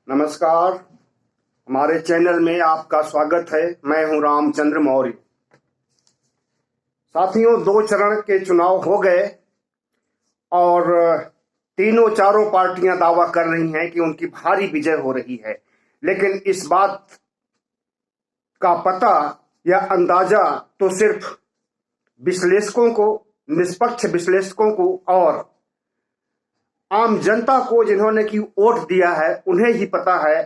नमस्कार। हमारे चैनल में आपका स्वागत है। मैं हूं रामचंद्र मौर्य। साथियों, 2 चरण के चुनाव हो गए और तीनों चारों पार्टियां दावा कर रही हैं कि उनकी भारी विजय हो रही है, लेकिन इस बात का पता या अंदाजा तो सिर्फ विश्लेषकों को, निष्पक्ष विश्लेषकों को और आम जनता को, जिन्होंने की वोट दिया है, उन्हें ही पता है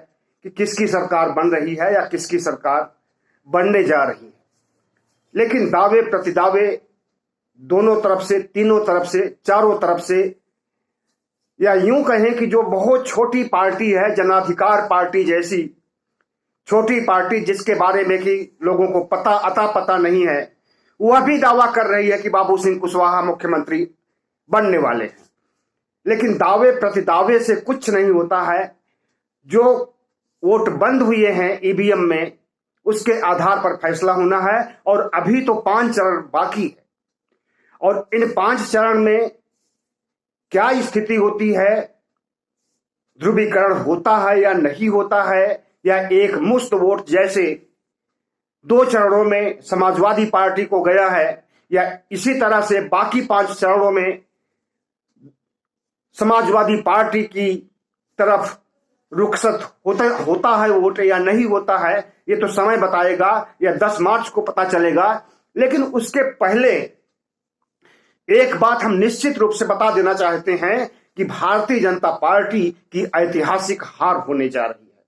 कि किसकी सरकार बन रही है या किसकी सरकार बनने जा रही है। लेकिन दावे प्रतिदावे दोनों तरफ से, तीनों तरफ से, चारों तरफ से, या यूं कहें कि जो बहुत छोटी पार्टी है, जनाधिकार पार्टी जैसी छोटी पार्टी जिसके बारे में कि लोगों को पता नहीं है, वह भी दावा कर रही है कि बाबू सिंह कुशवाहा मुख्यमंत्री बनने वाले हैं। लेकिन दावे प्रतिदावे से कुछ नहीं होता है। जो वोट बंद हुए हैं ईवीएम में, उसके आधार पर फैसला होना है और अभी तो 5 चरण बाकी है। और इन 5 चरण में क्या स्थिति होती है, ध्रुवीकरण होता है या नहीं होता है, या एक मुश्त वोट जैसे 2 चरणों में समाजवादी पार्टी को गया है, या इसी तरह से बाकी 5 चरणों में समाजवादी पार्टी की तरफ रुखसत होता है वोट या नहीं होता है, ये तो समय बताएगा, या 10 मार्च को पता चलेगा। लेकिन उसके पहले एक बात हम निश्चित रूप से बता देना चाहते हैं कि भारतीय जनता पार्टी की ऐतिहासिक हार होने जा रही है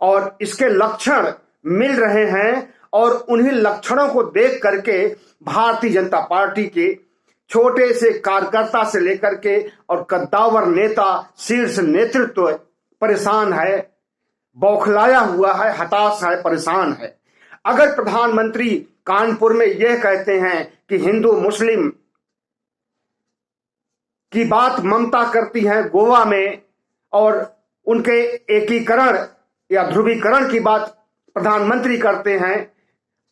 और इसके लक्षण मिल रहे हैं। और उन्हीं लक्षणों को देख करके भारतीय जनता पार्टी के छोटे से कार्यकर्ता से लेकर के और कद्दावर नेता, शीर्ष नेतृत्व परेशान है, बौखलाया हुआ है, हताश है, परेशान है। अगर प्रधानमंत्री कानपुर में यह कहते हैं कि हिंदू मुस्लिम की बात ममता करती है गोवा में, और उनके एकीकरण या ध्रुवीकरण की बात प्रधानमंत्री करते हैं,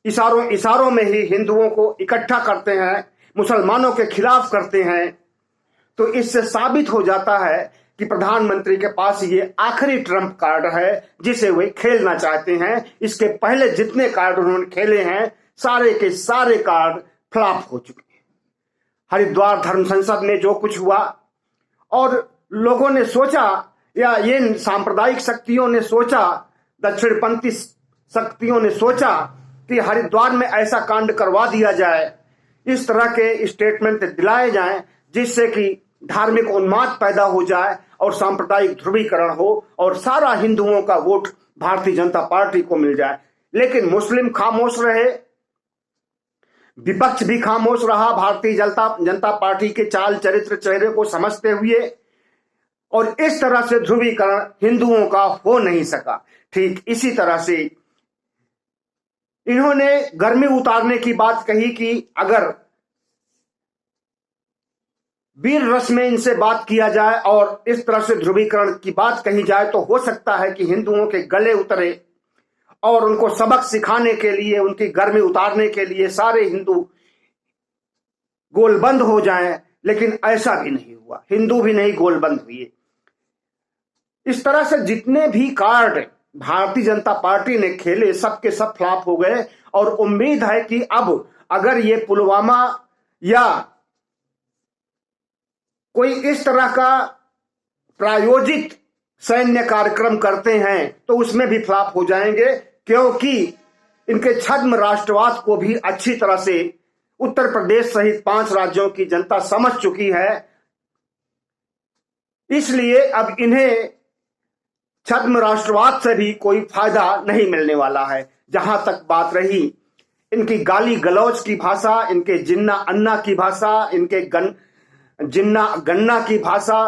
इशारों में ही हिंदुओं को इकट्ठा करते हैं, मुसलमानों के खिलाफ करते हैं, तो इससे साबित हो जाता है कि प्रधानमंत्री के पास ये आखिरी ट्रम्प कार्ड है जिसे वे खेलना चाहते हैं। इसके पहले जितने कार्ड उन्होंने खेले हैं, सारे के सारे कार्ड फ्लॉप हो चुके हैं। हरिद्वार धर्म संसद में जो कुछ हुआ, और लोगों ने सोचा, या ये सांप्रदायिक शक्तियों ने सोचा, दक्षिणपंथी शक्तियों ने सोचा कि हरिद्वार में ऐसा कांड करवा दिया जाए, इस तरह के स्टेटमेंट दिलाए जाएं जिससे कि धार्मिक उन्माद पैदा हो जाए और सांप्रदायिक ध्रुवीकरण हो और सारा हिंदुओं का वोट भारतीय जनता पार्टी को मिल जाए। लेकिन मुस्लिम खामोश रहे, विपक्ष भी खामोश रहा, भारतीय जनता पार्टी के चाल चरित्र चेहरे को समझते हुए, और इस तरह से ध्रुवीकरण हिंदुओं का हो नहीं सका। ठीक इसी तरह से इन्होंने गर्मी उतारने की बात कही कि अगर वीर रस में इनसे बात किया जाए और इस तरह से ध्रुवीकरण की बात कही जाए तो हो सकता है कि हिंदुओं के गले उतरे और उनको सबक सिखाने के लिए, उनकी गर्मी उतारने के लिए सारे हिंदू गोलबंद हो जाएं। लेकिन ऐसा भी नहीं हुआ, हिंदू भी नहीं गोलबंद हुए। इस तरह से जितने भी कार्ड भारतीय जनता पार्टी ने खेले, सबके सब फ्लॉप हो गए। और उम्मीद है कि अब अगर ये पुलवामा या कोई इस तरह का प्रायोजित सैन्य कार्यक्रम करते हैं तो उसमें भी फ्लॉप हो जाएंगे, क्योंकि इनके छद्म राष्ट्रवाद को भी अच्छी तरह से उत्तर प्रदेश सहित 5 राज्यों की जनता समझ चुकी है। इसलिए अब इन्हें छद्म राष्ट्रवाद से भी कोई फायदा नहीं मिलने वाला है। जहां तक बात रही इनकी गाली गलौज की भाषा, इनके जिन्ना अन्ना की भाषा, इनके जिन्ना गन्ना की भाषा,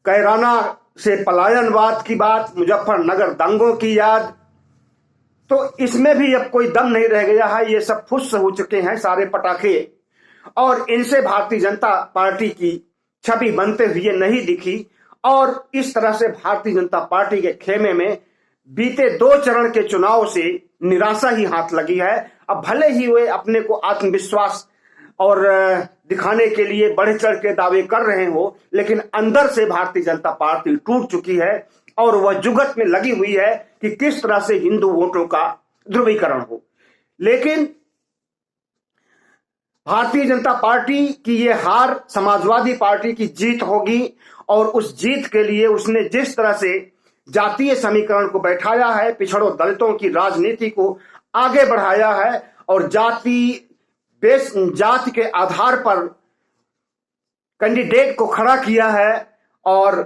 कैराना से पलायनवाद की बात, मुजफ्फरनगर दंगों की याद, तो इसमें भी अब कोई दम नहीं रह गया है। ये सब फुस हो चुके हैं सारे पटाखे, और इनसे भारतीय जनता पार्टी की छवि बनते हुए नहीं दिखी। और इस तरह से भारतीय जनता पार्टी के खेमे में बीते 2 चरण के चुनाव से निराशा ही हाथ लगी है। अब भले ही वे अपने को आत्मविश्वास और दिखाने के लिए बढ़ चढ़ के दावे कर रहे हो, लेकिन अंदर से भारतीय जनता पार्टी टूट चुकी है। और वह जुगत में लगी हुई है कि किस तरह से हिंदू वोटों का ध्रुवीकरण हो। लेकिन भारतीय जनता पार्टी की ये हार समाजवादी पार्टी की जीत होगी, और उस जीत के लिए उसने जिस तरह से जातीय समीकरण को बैठाया है, पिछड़ों दलितों की राजनीति को आगे बढ़ाया है और जाति के आधार पर कैंडिडेट को खड़ा किया है और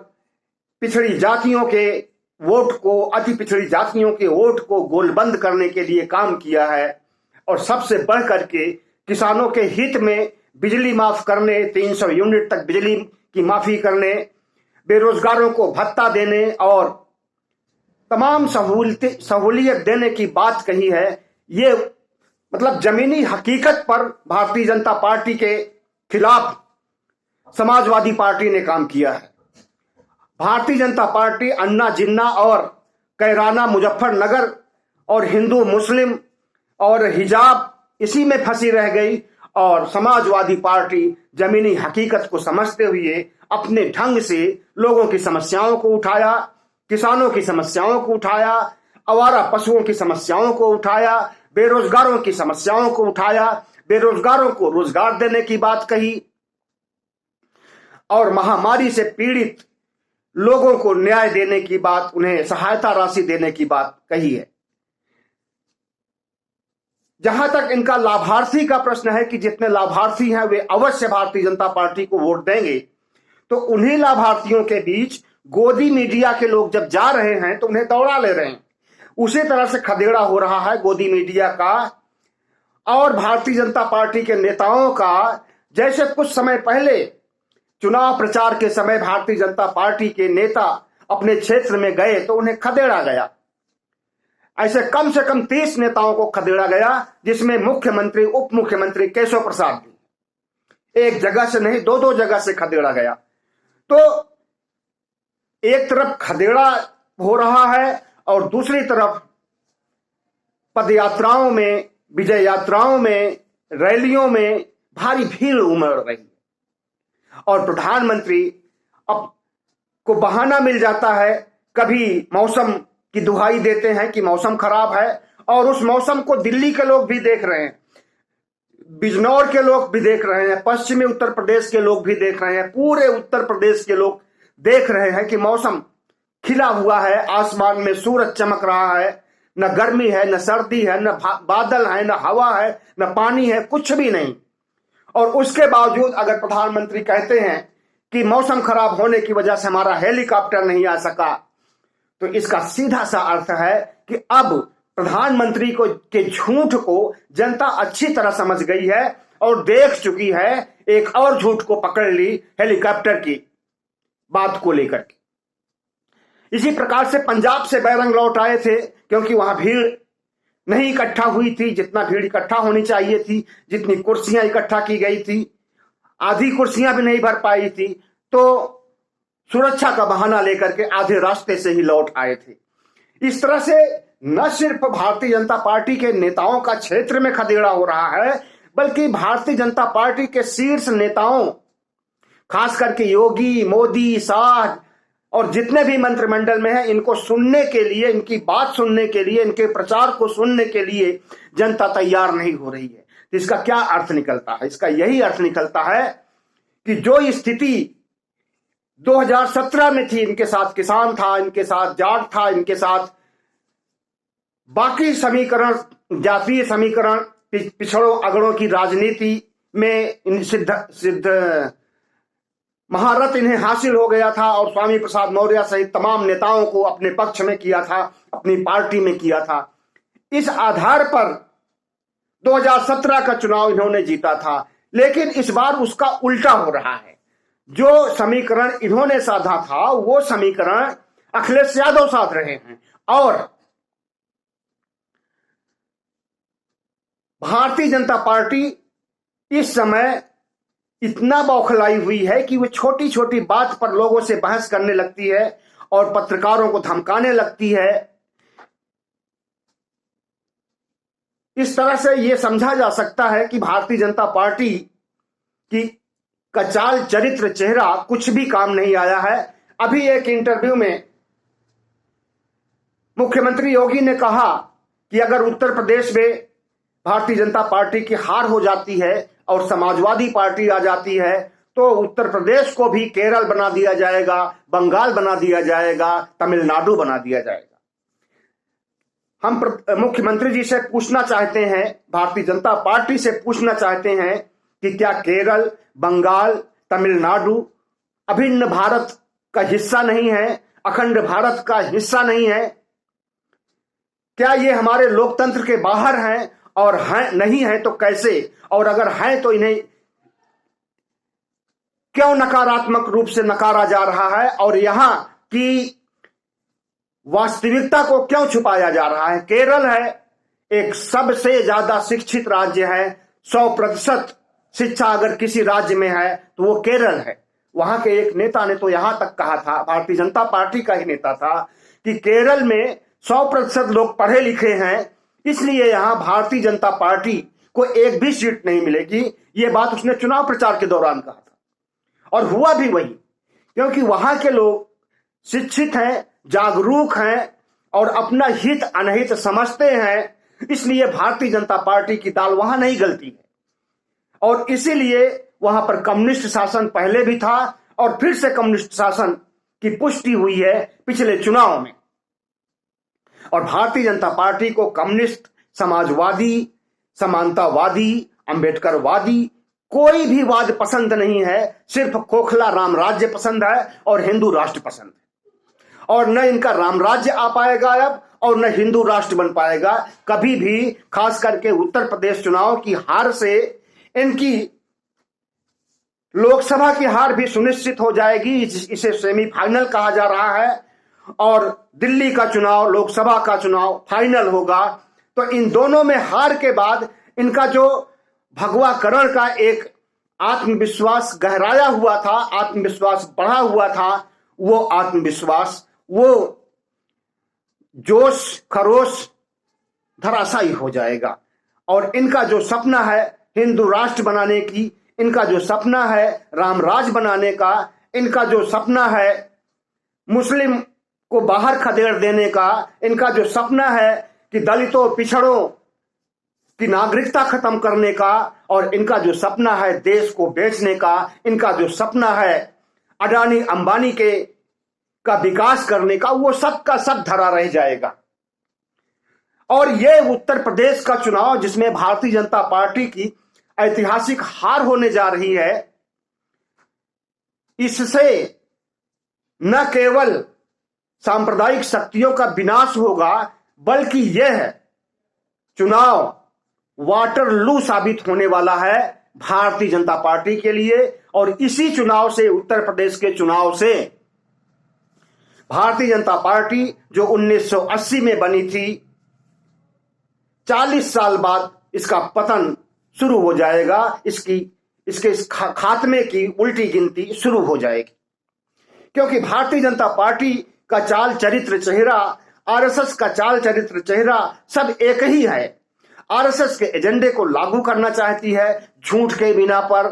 पिछड़ी जातियों के वोट को, अति पिछड़ी जातियों के वोट को गोलबंद करने के लिए काम किया है। और सबसे बढ़ करके किसानों के हित में बिजली माफ करने, 300 यूनिट तक बिजली की माफी करने, बेरोजगारों को भत्ता देने और तमाम सहूलियत देने की बात कही है। ये मतलब जमीनी हकीकत पर भारतीय जनता पार्टी के खिलाफ समाजवादी पार्टी ने काम किया है। भारतीय जनता पार्टी अन्ना जिन्ना और कैराना मुजफ्फरनगर और हिंदू मुस्लिम और हिजाब इसी में फंसी रह गई, और समाजवादी पार्टी जमीनी हकीकत को समझते हुए अपने ढंग से लोगों की समस्याओं को उठाया, किसानों की समस्याओं को उठाया, आवारा पशुओं की समस्याओं को उठाया, बेरोजगारों की समस्याओं को उठाया, बेरोजगारों को रोजगार देने की बात कही और महामारी से पीड़ित लोगों को न्याय देने की बात, उन्हें सहायता राशि देने की बात कही है। जहां तक इनका लाभार्थी का प्रश्न है कि जितने लाभार्थी हैं वे अवश्य भारतीय जनता पार्टी को वोट देंगे, तो उन्हीं लाभार्थियों के बीच गोदी मीडिया के लोग जब जा रहे हैं तो उन्हें दौड़ा ले रहे हैं। उसी तरह से खदेड़ा हो रहा है गोदी मीडिया का और भारतीय जनता पार्टी के नेताओं का। जैसे कुछ समय पहले चुनाव प्रचार के समय भारतीय जनता पार्टी के नेता अपने क्षेत्र में गए तो उन्हें खदेड़ा गया। ऐसे कम से कम 30 नेताओं को खदेड़ा गया, जिसमें मुख्यमंत्री, उप मुख्यमंत्री केशव प्रसाद भी एक जगह से नहीं 2-2 जगह से खदेड़ा गया। तो एक तरफ खदेड़ा हो रहा है और दूसरी तरफ पदयात्राओं में, विजय यात्राओं में, रैलियों में भारी भीड़ उमड़ रही है और प्रधानमंत्री अब को बहाना मिल जाता है। कभी मौसम की दुहाई देते हैं कि मौसम खराब है, और उस मौसम को दिल्ली के लोग भी देख रहे हैं, बिजनौर के लोग भी देख रहे हैं, पश्चिमी उत्तर प्रदेश के लोग भी देख रहे हैं, पूरे उत्तर प्रदेश के लोग देख रहे हैं कि मौसम खिला हुआ है, आसमान में सूरज चमक रहा है, न गर्मी है, न सर्दी है, न बादल है, न हवा है, न पानी है, कुछ भी नहीं। और उसके बावजूद अगर प्रधानमंत्री कहते हैं कि मौसम खराब होने की वजह से हमारा हेलीकॉप्टर नहीं आ सका, तो इसका सीधा सा अर्थ है कि अब प्रधानमंत्री को के झूठ को जनता अच्छी तरह समझ गई है और देख चुकी है। एक और झूठ को पकड़ ली हेलीकॉप्टर की बात को लेकर के। इसी प्रकार से पंजाब से बैरंग लौट आए थे, क्योंकि वहां भीड़ नहीं इकट्ठा हुई थी जितना भीड़ इकट्ठा होनी चाहिए थी, जितनी कुर्सियां इकट्ठा की गई थी, आधी कुर्सियां भी नहीं भर पाई थी, तो सुरक्षा का बहाना लेकर के आधे रास्ते से ही लौट आए थे। इस तरह से न सिर्फ भारतीय जनता पार्टी के नेताओं का क्षेत्र में खदेड़ा हो रहा है, बल्कि भारतीय जनता पार्टी के शीर्ष नेताओं, खास करके योगी, मोदी, शाह और जितने भी मंत्रिमंडल में हैं, इनको सुनने के लिए, इनकी बात सुनने के लिए, इनके प्रचार को सुनने के लिए जनता तैयार नहीं हो रही है। तो इसका क्या अर्थ निकलता है? इसका यही अर्थ निकलता है कि जो स्थिति 2017 में थी, इनके साथ किसान था, इनके साथ जाट था, इनके साथ बाकी समीकरण, जातीय समीकरण, पिछड़ों अगड़ों की राजनीति में इन सिद्ध महारत इन्हें हासिल हो गया था और स्वामी प्रसाद मौर्य सहित तमाम नेताओं को अपने पक्ष में किया था, अपनी पार्टी में किया था। इस आधार पर 2017 का चुनाव इन्होंने जीता था। लेकिन इस बार उसका उल्टा हो रहा है। जो समीकरण इन्होंने साधा था वो समीकरण अखिलेश यादव साध रहे हैं, और भारतीय जनता पार्टी इस समय इतना बौखलाई हुई है कि वो छोटी छोटी बात पर लोगों से बहस करने लगती है और पत्रकारों को धमकाने लगती है। इस तरह से यह समझा जा सकता है कि भारतीय जनता पार्टी की का चाल चरित्र चेहरा कुछ भी काम नहीं आया है। अभी एक इंटरव्यू में मुख्यमंत्री योगी ने कहा कि अगर उत्तर प्रदेश में भारतीय जनता पार्टी की हार हो जाती है और समाजवादी पार्टी आ जाती है तो उत्तर प्रदेश को भी केरल बना दिया जाएगा, बंगाल बना दिया जाएगा, तमिलनाडु बना दिया जाएगा। हम मुख्यमंत्री जी से पूछना चाहते हैं, भारतीय जनता पार्टी से पूछना चाहते हैं कि क्या केरल, बंगाल, तमिलनाडु अभिन्न भारत का हिस्सा नहीं है, अखंड भारत का हिस्सा नहीं है? क्या ये हमारे लोकतंत्र के बाहर हैं? और हैं नहीं है तो कैसे? और अगर हैं तो इन्हें क्यों नकारात्मक रूप से नकारा जा रहा है और यहां की वास्तविकता को क्यों छुपाया जा रहा है? केरल है एक सबसे ज्यादा शिक्षित राज्य है, 100% शिक्षा अगर किसी राज्य में है तो वो केरल है। वहां के एक नेता ने तो यहां तक कहा था, भारतीय जनता पार्टी का ही नेता था, कि केरल में 100% लोग पढ़े लिखे हैं, इसलिए यहां भारतीय जनता पार्टी को एक भी सीट नहीं मिलेगी। ये बात उसने चुनाव प्रचार के दौरान कहा था और हुआ भी वही, क्योंकि वहां के लोग शिक्षित हैं, जागरूक हैं और अपना हित अनहित समझते हैं, इसलिए भारतीय जनता पार्टी की दाल वहां नहीं गलती है। और इसीलिए वहां पर कम्युनिस्ट शासन पहले भी था और फिर से कम्युनिस्ट शासन की पुष्टि हुई है पिछले चुनाव में। और भारतीय जनता पार्टी को कम्युनिस्ट, समाजवादी, समानतावादी, अंबेडकरवादी कोई भी वाद पसंद नहीं है, सिर्फ खोखला राम राज्य पसंद है और हिंदू राष्ट्र पसंद है। और न इनका राम राज्य आ पाएगा अब और न हिंदू राष्ट्र बन पाएगा कभी भी। खास करके उत्तर प्रदेश चुनाव की हार से इनकी लोकसभा की हार भी सुनिश्चित हो जाएगी, इसे सेमीफाइनल कहा जा रहा है। और दिल्ली का चुनाव, लोकसभा का चुनाव फाइनल होगा। तो इन दोनों में हार के बाद इनका जो भगवाकरण का एक आत्मविश्वास गहराया हुआ था, आत्मविश्वास बढ़ा हुआ था, वो आत्मविश्वास, वो जोश खरोश धराशायी हो जाएगा। और इनका जो सपना है हिंदू राष्ट्र बनाने की, इनका जो सपना है राम राज बनाने का, इनका जो सपना है मुस्लिम को बाहर खदेड़ देने का, इनका जो सपना है कि दलितों पिछड़ों की नागरिकता खत्म करने का, और इनका जो सपना है देश को बेचने का, इनका जो सपना है अडानी अंबानी का विकास करने का, वो सब का सब धरा रह जाएगा। और ये उत्तर प्रदेश का चुनाव जिसमें भारतीय जनता पार्टी की ऐतिहासिक हार होने जा रही है, इससे न केवल सांप्रदायिक शक्तियों का विनाश होगा बल्कि यह चुनाव वाटरलू साबित होने वाला है भारतीय जनता पार्टी के लिए। और इसी चुनाव से, उत्तर प्रदेश के चुनाव से, भारतीय जनता पार्टी जो 1980 में बनी थी, 40 साल बाद इसका पतन शुरू हो जाएगा, इसके खात्मे की उल्टी गिनती शुरू हो जाएगी। क्योंकि भारतीय जनता पार्टी का चाल चरित्र चेहरा, आरएसएस का चाल चरित्र चेहरा सब एक ही है। आरएसएस के एजेंडे को लागू करना चाहती है झूठ के बिना पर,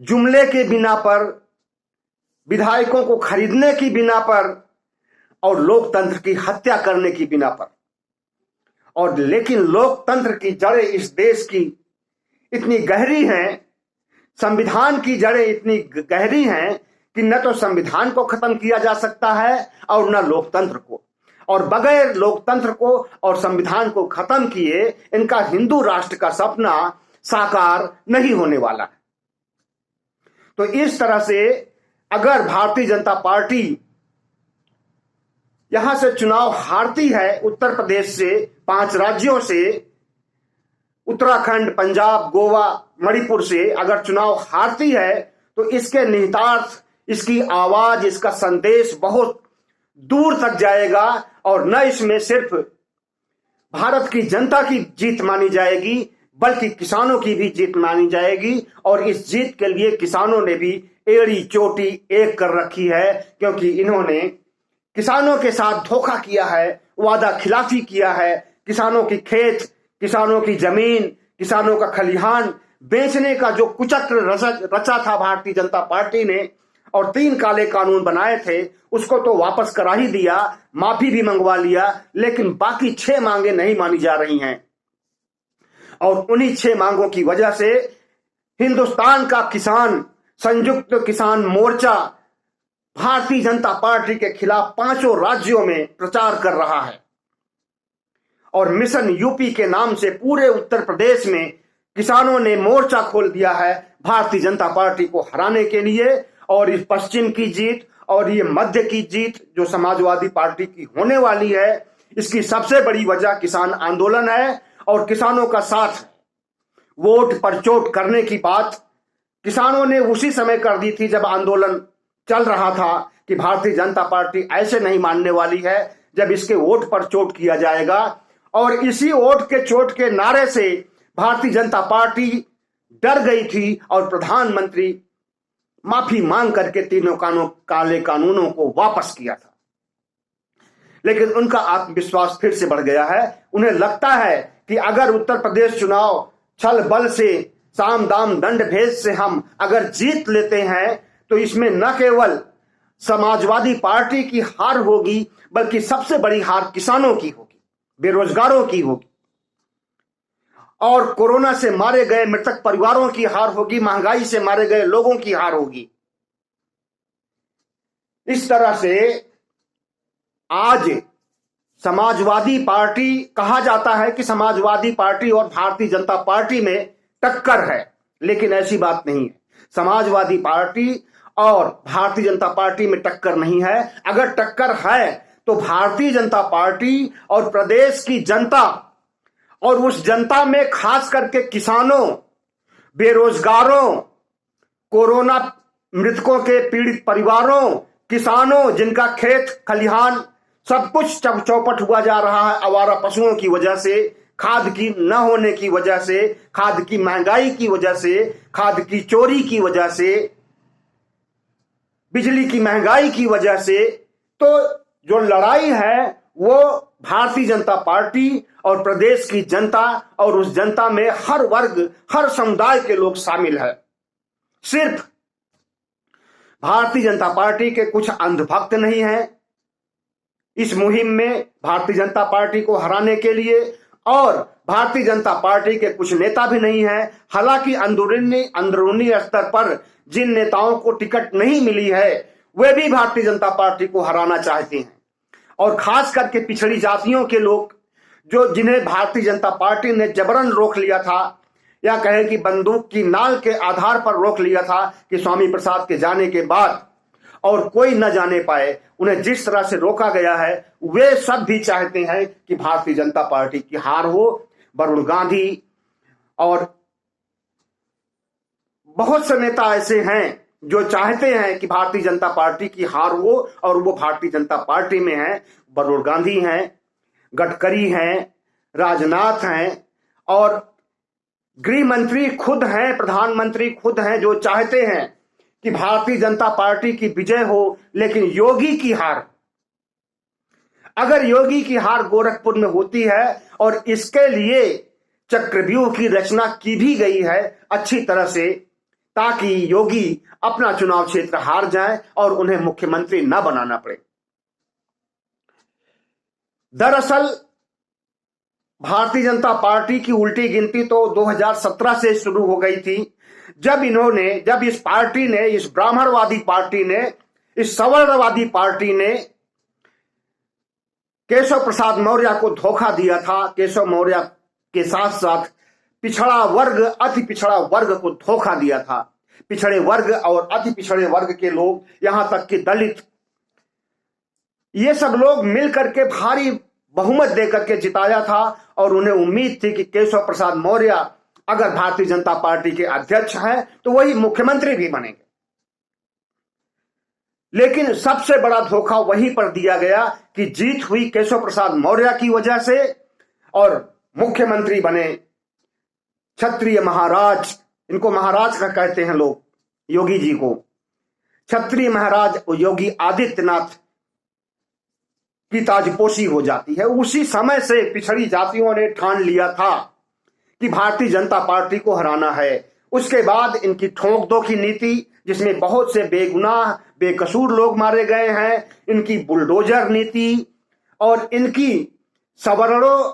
जुमले के बिना पर, विधायकों को खरीदने की बिना पर और लोकतंत्र की हत्या करने की बिना पर। और लेकिन लोकतंत्र की जड़ें इस देश की इतनी गहरी हैं, संविधान की जड़ें इतनी गहरी हैं कि न तो संविधान को खत्म किया जा सकता है और न लोकतंत्र को। और बगैर लोकतंत्र को और संविधान को खत्म किए इनका हिंदू राष्ट्र का सपना साकार नहीं होने वाला है। तो इस तरह से अगर भारतीय जनता पार्टी यहां से चुनाव हारती है, उत्तर प्रदेश से, 5 राज्यों से, उत्तराखंड, पंजाब, गोवा, मणिपुर से अगर चुनाव हारती है तो इसके निहितार्थ, इसकी आवाज, इसका संदेश बहुत दूर तक जाएगा। और न इसमें सिर्फ भारत की जनता की जीत मानी जाएगी बल्कि किसानों की भी जीत मानी जाएगी। और इस जीत के लिए किसानों ने भी एड़ी चोटी एक कर रखी है, क्योंकि इन्होंने किसानों के साथ धोखा किया है, वादा खिलाफी किया है। किसानों की खेत, किसानों की जमीन, किसानों का खलिहान बेचने का जो कुचक्र रचा था भारतीय जनता पार्टी ने, और 3 काले कानून बनाए थे उसको तो वापस करा ही दिया, माफी भी मंगवा लिया, लेकिन बाकी 6 मांगे नहीं मानी जा रही हैं। और उन्हीं 6 मांगों की वजह से हिंदुस्तान का किसान संयुक्त किसान मोर्चा भारतीय जनता पार्टी के खिलाफ 5 राज्यों में प्रचार कर रहा है और मिशन यूपी के नाम से पूरे उत्तर प्रदेश में किसानों ने मोर्चा खोल दिया है भारतीय जनता पार्टी को हराने के लिए। और इस पश्चिम की जीत और ये मध्य की जीत जो समाजवादी पार्टी की होने वाली है, इसकी सबसे बड़ी वजह किसान आंदोलन है और किसानों का साथ है। वोट पर चोट करने की बात किसानों ने उसी समय कर दी थी जब आंदोलन चल रहा था कि भारतीय जनता पार्टी ऐसे नहीं मानने वाली है जब इसके वोट पर चोट किया जाएगा। और इसी वोट के चोट के नारे से भारतीय जनता पार्टी डर गई थी और प्रधानमंत्री माफी मांग करके 3 काले कानूनों को वापस किया था। लेकिन उनका आत्मविश्वास फिर से बढ़ गया है। उन्हें लगता है कि अगर उत्तर प्रदेश चुनाव छल बल से साम दाम दंड भेद से हम अगर जीत लेते हैं तो इसमें न केवल समाजवादी पार्टी की हार होगी बल्कि सबसे बड़ी हार किसानों की होगी, बेरोजगारों की होगी और कोरोना से मारे गए मृतक परिवारों की हार होगी, महंगाई से मारे गए लोगों की हार होगी। इस तरह से आज समाजवादी पार्टी कहा जाता है कि समाजवादी पार्टी और भारतीय जनता पार्टी में टक्कर है, लेकिन ऐसी बात नहीं है। समाजवादी पार्टी और भारतीय जनता पार्टी में टक्कर नहीं है। अगर टक्कर है तो भारतीय जनता पार्टी और प्रदेश की जनता और उस जनता में खास करके किसानों, बेरोजगारों, कोरोना मृतकों के पीड़ित परिवारों, किसानों जिनका खेत खलिहान सब कुछ चौपट हुआ जा रहा है आवारा पशुओं की वजह से, खाद की न होने की वजह से, खाद की महंगाई की वजह से, खाद की चोरी की वजह से, बिजली की महंगाई की वजह से, तो जो लड़ाई है वो भारतीय जनता पार्टी और प्रदेश की जनता और उस जनता में हर वर्ग, हर समुदाय के लोग शामिल है। सिर्फ भारतीय जनता पार्टी के कुछ अंधभक्त नहीं हैं इस मुहिम में भारतीय जनता पार्टी को हराने के लिए, और भारतीय जनता पार्टी के कुछ नेता भी नहीं हैं। हालांकि अंदरूनी स्तर पर जिन नेताओं को टिकट नहीं मिली है वे भी भारतीय जनता पार्टी को हराना चाहते हैं और खास करके पिछड़ी जातियों के लोग जो जिन्हें भारतीय जनता पार्टी ने जबरन रोक लिया था या कहे कि बंदूक की नाल के आधार पर रोक लिया था कि स्वामी प्रसाद के जाने के बाद और कोई न जाने पाए, उन्हें जिस तरह से रोका गया है वे सब भी चाहते हैं कि भारतीय जनता पार्टी की हार हो। वरुण गांधी और बहुत से नेता ऐसे हैं जो चाहते हैं कि भारतीय जनता पार्टी की हार हो और वो भारतीय जनता पार्टी में हैं। वरुण गांधी हैं, गडकरी हैं, राजनाथ हैं और गृह मंत्री खुद हैं, प्रधानमंत्री खुद हैं जो चाहते हैं कि भारतीय जनता पार्टी की विजय हो, लेकिन योगी की हार। अगर योगी की हार गोरखपुर में होती है और इसके लिए चक्रव्यूह की रचना की भी गई है अच्छी तरह से ताकि योगी अपना चुनाव क्षेत्र हार जाए और उन्हें मुख्यमंत्री न बनाना पड़े। दरअसल भारतीय जनता पार्टी की उल्टी गिनती तो 2017 से शुरू हो गई थी जब इस पार्टी ने, इस ब्राह्मणवादी पार्टी ने, इस सवर्णवादी पार्टी ने केशव प्रसाद मौर्य को धोखा दिया था। केशव मौर्य के साथ साथ पिछड़ा वर्ग, अति पिछड़ा वर्ग को धोखा दिया था। पिछड़े वर्ग और अति पिछड़े वर्ग के लोग, यहां तक कि दलित, ये सब लोग मिलकर के भारी बहुमत देकर के जिताया था और उन्हें उम्मीद थी कि केशव प्रसाद मौर्य अगर भारतीय जनता पार्टी के अध्यक्ष हैं तो वही मुख्यमंत्री भी बनेंगे। लेकिन सबसे बड़ा धोखा वहीं पर दिया गया कि जीत हुई केशव प्रसाद मौर्य की वजह से और मुख्यमंत्री बने क्षत्रिय महाराज, इनको महाराज का कहते हैं लोग, योगी जी को क्षत्रिय महाराज योगी आदित्यनाथ की ताजपोशी हो जाती है। उसी समय से पिछड़ी जातियों ने ठान लिया था कि भारतीय जनता पार्टी को हराना है। उसके बाद इनकी ठोक दो की नीति जिसमें बहुत से बेगुनाह बेकसूर लोग मारे गए हैं, इनकी बुलडोजर नीति और इनकी सवर्णों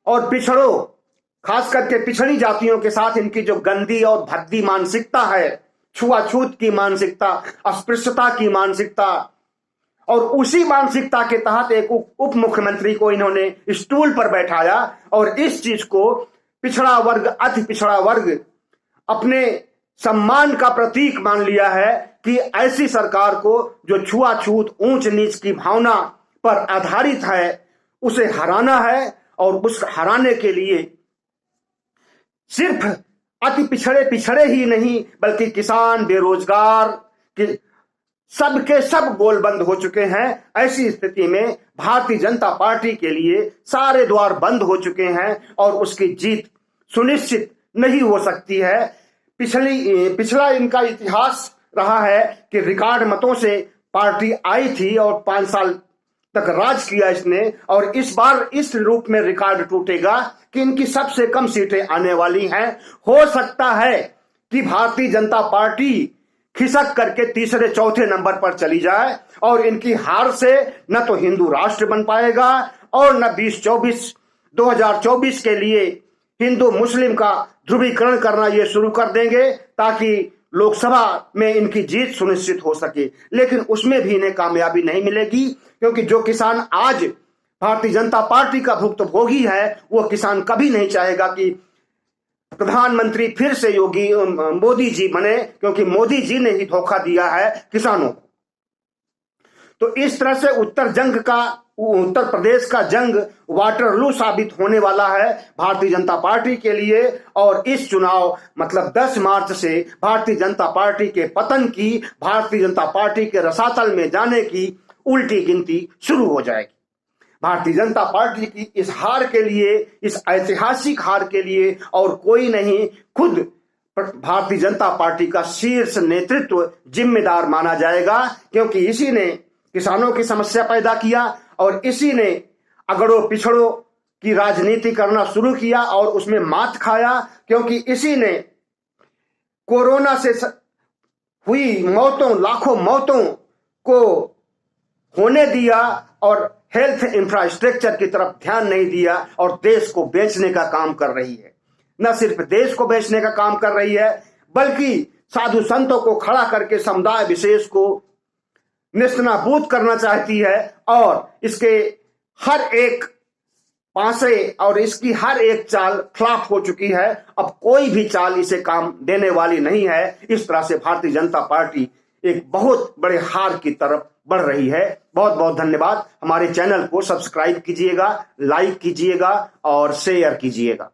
और पिछड़ों, खास करके पिछड़ी जातियों के साथ इनकी जो गंदी और भद्दी मानसिकता है, छुआछूत की मानसिकता, अस्पृश्यता की मानसिकता, और उसी मानसिकता के तहत एक उप मुख्यमंत्री को इन्होंने स्टूल पर बैठाया और इस चीज को पिछड़ा वर्ग, अति पिछड़ा वर्ग अपने सम्मान का प्रतीक मान लिया है कि ऐसी सरकार को जो छुआछूत ऊंच नीच की भावना पर आधारित है उसे हराना है। और उस हराने के लिए सिर्फ अति पिछड़े ही नहीं बल्कि किसान, बेरोजगार के सबके सब गोल बंद हो चुके हैं। ऐसी स्थिति में भारतीय जनता पार्टी के लिए सारे द्वार बंद हो चुके हैं और उसकी जीत सुनिश्चित नहीं हो सकती है। पिछला इनका इतिहास रहा है कि रिकॉर्ड मतों से पार्टी आई थी और 5 साल तक राज किया इसने, और इस बार इस रूप में रिकॉर्ड टूटेगा कि इनकी सबसे कम सीटें आने वाली हैं। हो सकता है कि भारतीय जनता पार्टी खिसक करके तीसरे चौथे नंबर पर चली जाए और इनकी हार से न तो हिंदू राष्ट्र बन पाएगा और न 2024 के लिए हिंदू मुस्लिम का ध्रुवीकरण करना ये शुरू कर देंगे ताकि लोकसभा में इनकी जीत सुनिश्चित हो सके। लेकिन उसमें भी इन्हें कामयाबी नहीं मिलेगी, क्योंकि जो किसान आज भारतीय जनता पार्टी का भुक्तभोगी है वो किसान कभी नहीं चाहेगा कि प्रधानमंत्री फिर से मोदी जी बने, क्योंकि मोदी जी ने ही धोखा दिया है किसानों को। तो इस तरह से उत्तर प्रदेश का जंग वाटरलू साबित होने वाला है भारतीय जनता पार्टी के लिए। और इस चुनाव मतलब 10 मार्च से भारतीय जनता पार्टी के पतन की, भारतीय जनता पार्टी के रसातल में जाने की उल्टी गिनती शुरू हो जाएगी। भारतीय जनता पार्टी की इस हार के लिए, इस ऐतिहासिक हार के लिए और कोई नहीं, खुद भारतीय जनता पार्टी का शीर्ष नेतृत्व जिम्मेदार माना जाएगा, क्योंकि इसी ने किसानों की समस्या पैदा किया और इसी ने अगड़ों पिछड़ों की राजनीति करना शुरू किया और उसमें मात खाया, क्योंकि इसी ने कोरोना से हुई मौतों, लाखों मौतों को होने दिया और हेल्थ इंफ्रास्ट्रक्चर की तरफ ध्यान नहीं दिया और देश को बेचने का काम कर रही है। न सिर्फ देश को बेचने का काम कर रही है बल्कि साधु संतों को खड़ा करके समुदाय विशेष को नेस्तनाबूद करना चाहती है और इसके हर एक पासे और इसकी हर एक चाल फ्लॉप हो चुकी है। अब कोई भी चाल इसे काम देने वाली नहीं है। इस तरह से भारतीय जनता पार्टी एक बहुत बड़े हार की तरफ बढ़ रही है। बहुत बहुत धन्यवाद। हमारे चैनल को सब्सक्राइब कीजिएगा, लाइक कीजिएगा और शेयर कीजिएगा।